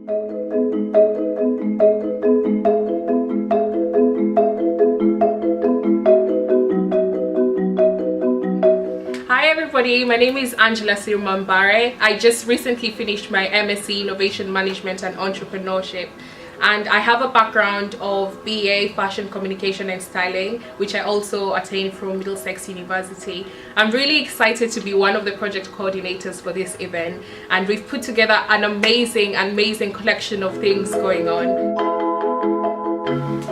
Hi everybody, my name is Ciruma. I just recently finished my MSc Innovation Management and Entrepreneurship, and I have a background of BA Fashion Communication and Styling, which I also attained from Middlesex University. I'm really excited to be one of the project coordinators for this event, and we've put together an amazing collection of things going on.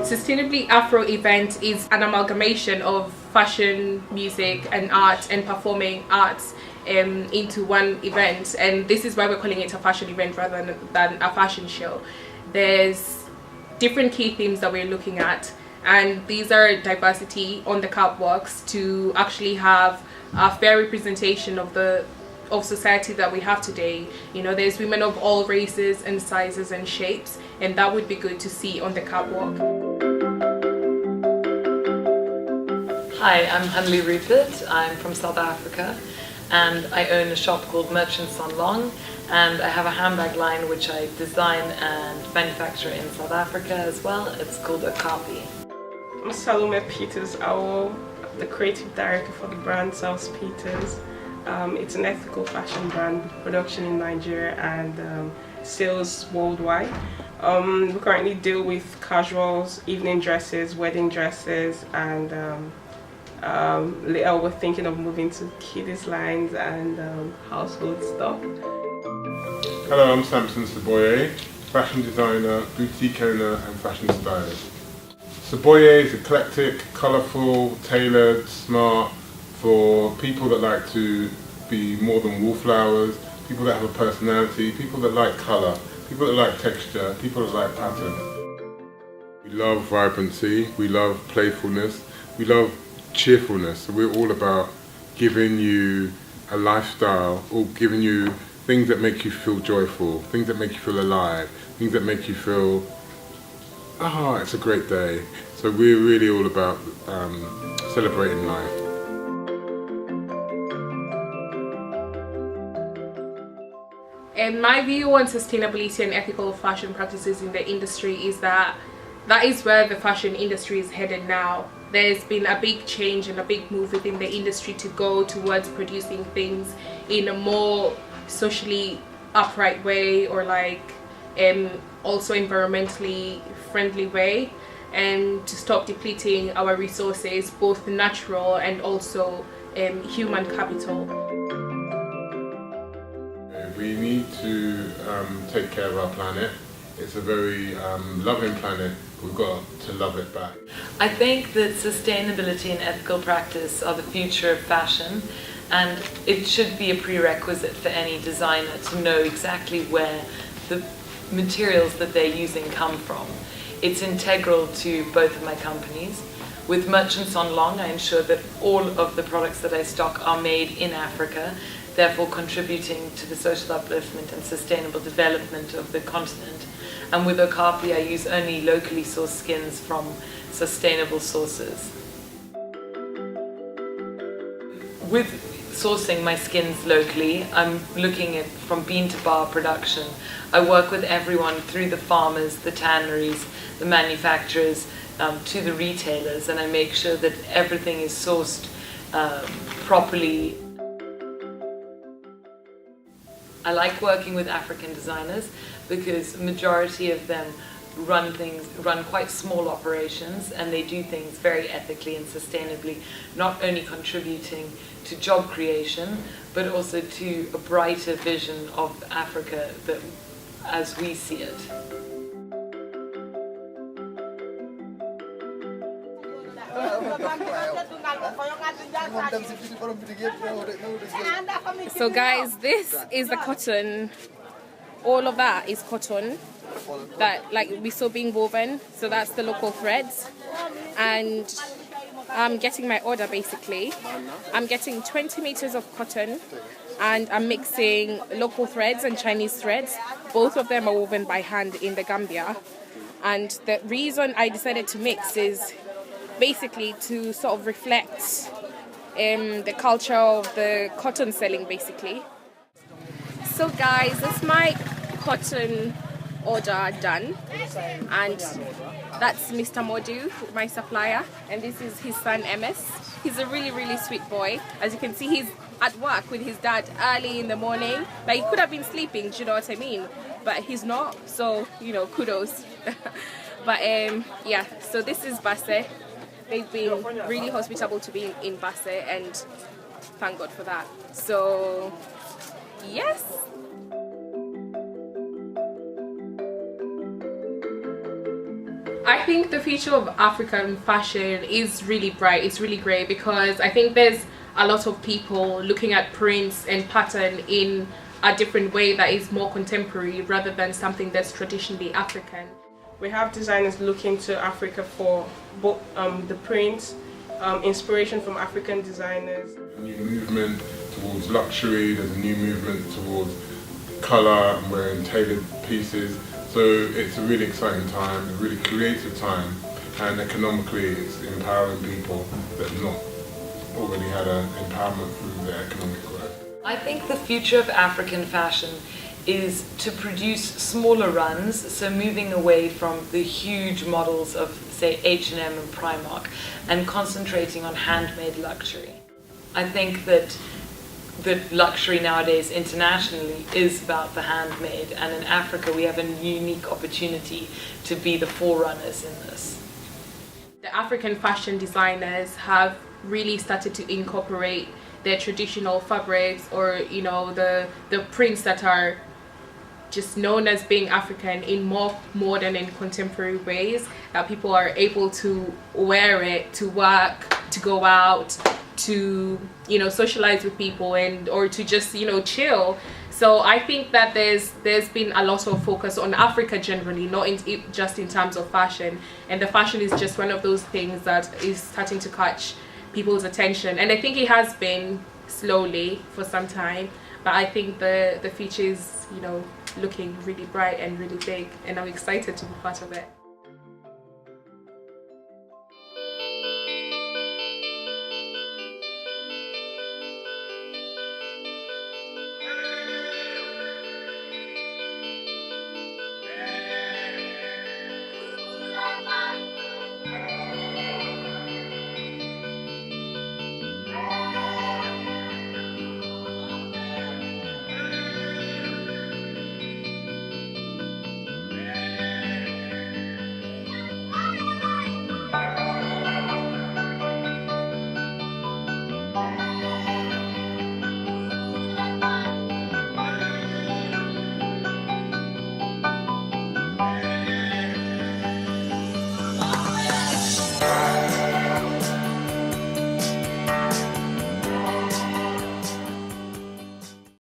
Sustainably Afro event is an amalgamation of fashion, music and art and performing arts into one event, and this is why we're calling it a fashion event rather than a fashion show. There's different key themes that we're looking at, and these are diversity on the catwalks to actually have a fair representation of society that we have today. You know, there's women of all races and sizes and shapes, and that would be good to see on the catwalk. Hi, I'm Hanneli Rupert. I'm from South Africa, and I own a shop called Merchants on Long, and I have a handbag line which I design and manufacture in South Africa as well. It's called Okapi. I'm Salome the creative director for the brand South Peters. It's an ethical fashion brand with production in Nigeria and sales worldwide. We currently deal with casuals, evening dresses, wedding dresses, and later we're thinking of moving to kiddies lines and household stuff. Hello, I'm Samson Soboye, fashion designer, boutique owner and fashion stylist. Soboye is eclectic, colourful, tailored, smart, for people that like to be more than wallflowers, people that have a personality, people that like colour, people that like texture, people that like pattern. We love vibrancy, we love playfulness, we love cheerfulness. So we're all about giving you a lifestyle, or giving you things that make you feel joyful, things that make you feel alive, things that make you feel, it's a great day. So we're really all about celebrating life. And my view on sustainability and ethical fashion practices in the industry is that is where the fashion industry is headed now. There's been a big change and a big move within the industry to go towards producing things in a more socially upright way, or also environmentally friendly way, and to stop depleting our resources, both natural and also human capital. We need to take care of our planet. It's a very loving planet. We've got to love it back. I think that sustainability and ethical practice are the future of fashion, and it should be a prerequisite for any designer to know exactly where the materials that they're using come from. It's integral to both of my companies. With Merchants on Long, I ensure that all of the products that I stock are made in Africa, therefore contributing to the social upliftment and sustainable development of the continent. And with Okapi, I use only locally sourced skins from sustainable sources. With sourcing my skins locally, I'm looking at from bean to bar production. I work with everyone through the farmers, the tanneries, the manufacturers, to the retailers, and I make sure that everything is sourced properly. I like working with African designers because the majority of them run quite small operations, and they do things very ethically and sustainably, not only contributing to job creation, but also to a brighter vision of Africa as we see it. So guys, this is the cotton. All of that is cotton that we saw being woven. So that's the local threads, and I'm getting my order basically. I'm getting 20 meters of cotton, and I'm mixing local threads and Chinese threads. Both of them are woven by hand in the Gambia, and the reason I decided to mix is basically to sort of reflect the culture of the cotton selling basically. So guys, that's my cotton order done, and that's Mr. Modu, my supplier, and this is his son MS. He's a really sweet boy. As you can see, he's at work with his dad early in the morning. Like, he could have been sleeping, do you know what I mean? But he's not, so, you know, kudos. But yeah, so this is Basse. They've been really hospitable to be in Basse, and thank God for that. So yes. I think the future of African fashion is really bright. It's really great because I think there's a lot of people looking at prints and pattern in a different way that is more contemporary rather than something that's traditionally African. We have designers looking to Africa for both the prints, inspiration from African designers. A new movement towards luxury, there's a new movement towards colour and wearing tailored pieces. So it's a really exciting time, a really creative time, and economically it's empowering people that have not already had an empowerment through their economic growth. I think the future of African fashion is to produce smaller runs, so moving away from the huge models of, say, H&M and Primark, and concentrating on handmade luxury. I think that luxury nowadays internationally is about the handmade, and in Africa we have a unique opportunity to be the forerunners in this. The African fashion designers have really started to incorporate their traditional fabrics, or you know, the prints that are just known as being African in more modern and contemporary ways, that people are able to wear it to work, to go out, to, you know, socialize with people, and or to just, you know, chill. So I think that there's been a lot of focus on Africa generally, not just in terms of fashion, and the fashion is just one of those things that is starting to catch people's attention, and I think it has been slowly for some time, but I think the future is, you know, looking really bright and really big, and I'm excited to be part of it.